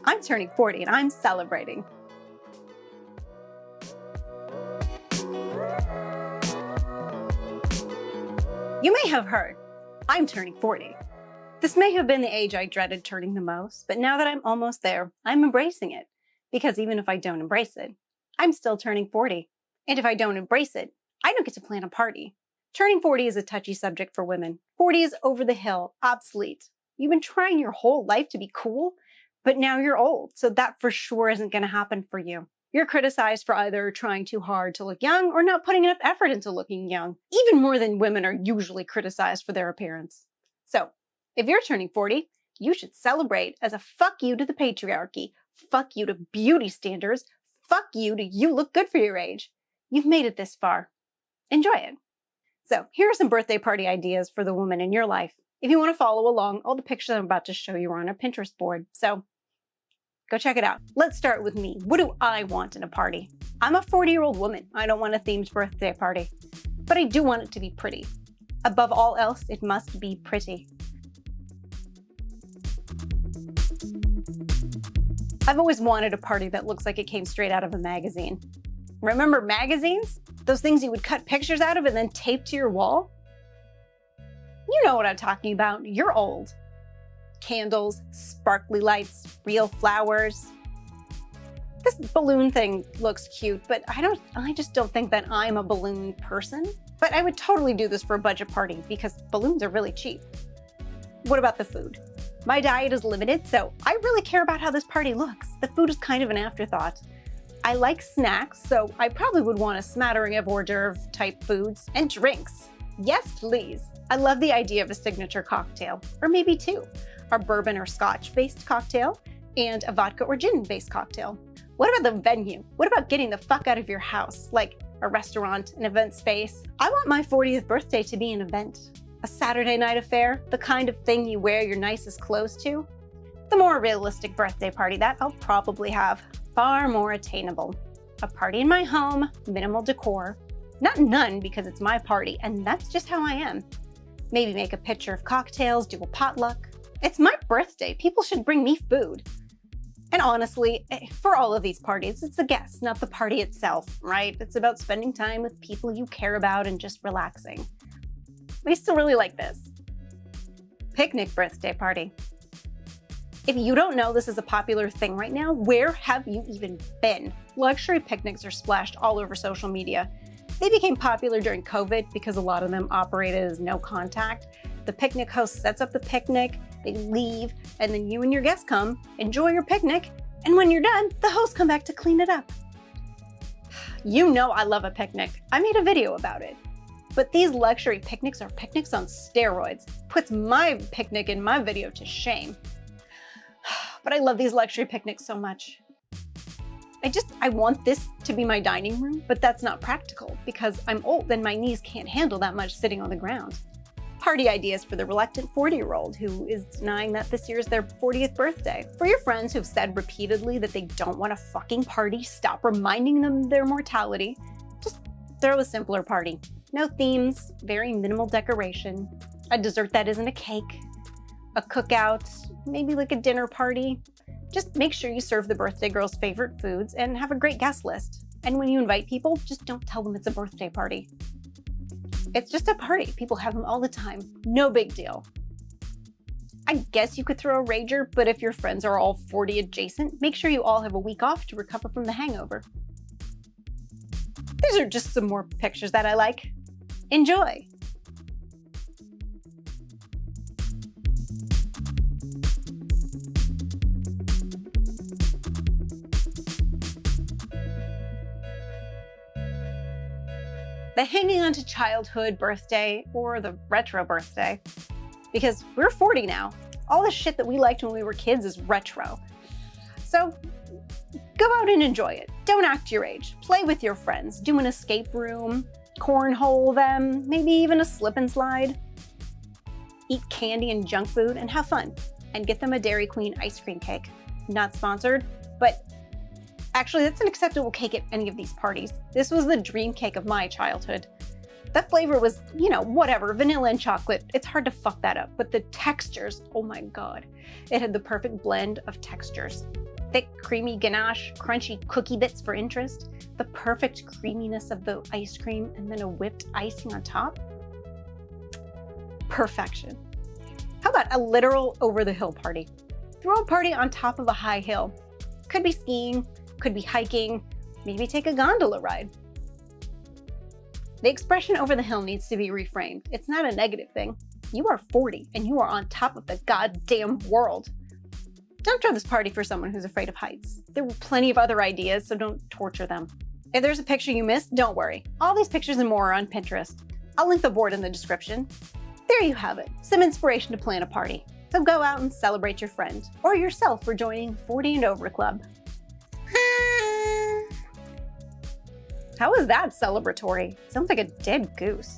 I'm turning 40 and I'm celebrating. You may have heard, I'm turning 40. This may have been the age I dreaded turning the most, but now that I'm almost there, I'm embracing it. Because even if I don't embrace it, I'm still turning 40. And if I don't embrace it, I don't get to plan a party. Turning 40 is a touchy subject for women. 40 is over the hill, obsolete. You've been trying your whole life to be cool, but now you're old, so that for sure isn't going to happen for you. You're criticized for either trying too hard to look young or not putting enough effort into looking young, even more than women are usually criticized for their appearance. So, if you're turning 40, you should celebrate as a fuck you to the patriarchy, fuck you to beauty standards, fuck you to you look good for your age. You've made it this far. Enjoy it. So, here are some birthday party ideas for the woman in your life. If you want to follow along, all the pictures I'm about to show you are on a Pinterest board, so go check it out. Let's start with me. What do I want in a party? I'm a 40-year-old woman. I don't want a themed birthday party, but I do want it to be pretty. Above all else, it must be pretty. I've always wanted a party that looks like it came straight out of a magazine. Remember magazines? Those things you would cut pictures out of and then tape to your wall? You know what I'm talking about. You're old. Candles, sparkly lights, real flowers. This balloon thing looks cute, but I just don't think that I'm a balloon person. But I would totally do this for a budget party because balloons are really cheap. What about the food? My diet is limited, so I really care about how this party looks. The food is kind of an afterthought. I like snacks, so I probably would want a smattering of hors d'oeuvre type foods and drinks. Yes, please. I love the idea of a signature cocktail, or maybe two. A bourbon or scotch-based cocktail, and a vodka or gin-based cocktail. What about the venue? What about getting the fuck out of your house, like a restaurant, an event space? I want my 40th birthday to be an event. A Saturday night affair, the kind of thing you wear your nicest clothes to. The more realistic birthday party that I'll probably have, far more attainable. A party in my home, minimal decor. Not none because it's my party and that's just how I am. Maybe make a picture of cocktails, do a potluck. It's my birthday, people should bring me food. And honestly, for all of these parties, it's the guests, not the party itself, right? It's about spending time with people you care about and just relaxing. I still really like this. Picnic birthday party. If you don't know this is a popular thing right now, where have you even been? Luxury picnics are splashed all over social media. They became popular during COVID because a lot of them operated as no contact. The picnic host sets up the picnic, they leave, and then you and your guests come, enjoy your picnic, and when you're done, the hosts come back to clean it up. You know I love a picnic. I made a video about it. But these luxury picnics are picnics on steroids. Puts my picnic in my video to shame. But I love these luxury picnics so much. I want this to be my dining room, but that's not practical because I'm old and my knees can't handle that much sitting on the ground. Party ideas for the reluctant 40-year-old who is denying that this year is their 40th birthday. For your friends who've said repeatedly that they don't want a fucking party, stop reminding them their mortality. Just throw a simpler party. No themes, very minimal decoration, a dessert that isn't a cake, a cookout, maybe like a dinner party. Just make sure you serve the birthday girl's favorite foods and have a great guest list. And when you invite people, just don't tell them it's a birthday party. It's just a party. People have them all the time. No big deal. I guess you could throw a rager, but if your friends are all 40 adjacent, make sure you all have a week off to recover from the hangover. These are just some more pictures that I like. Enjoy! The hanging on to childhood birthday or the retro birthday. Because we're 40 now. All the shit that we liked when we were kids is retro. So go out and enjoy it. Don't act your age. Play with your friends. Do an escape room. Cornhole them. Maybe even a slip and slide. Eat candy and junk food and have fun. And get them a Dairy Queen ice cream cake. Not sponsored, but actually, that's an acceptable cake at any of these parties. This was the dream cake of my childhood. That flavor was, whatever, vanilla and chocolate. It's hard to fuck that up, but the textures, oh my God. It had the perfect blend of textures. thick, creamy ganache, crunchy cookie bits for interest, the perfect creaminess of the ice cream, and then a whipped icing on top. Perfection. How about a literal over-the-hill party? Throw a party on top of a high hill. Could be skiing, could be hiking, maybe take a gondola ride. The expression over the hill needs to be reframed. It's not a negative thing. You are 40 and you are on top of the goddamn world. Don't throw this party for someone who's afraid of heights. There were plenty of other ideas, so don't torture them. If there's a picture you missed, don't worry. All these pictures and more are on Pinterest. I'll link the board in the description. There you have it, some inspiration to plan a party. So go out and celebrate your friend or yourself for joining 40 and Over Club. How was that celebratory? Sounds like a dead goose.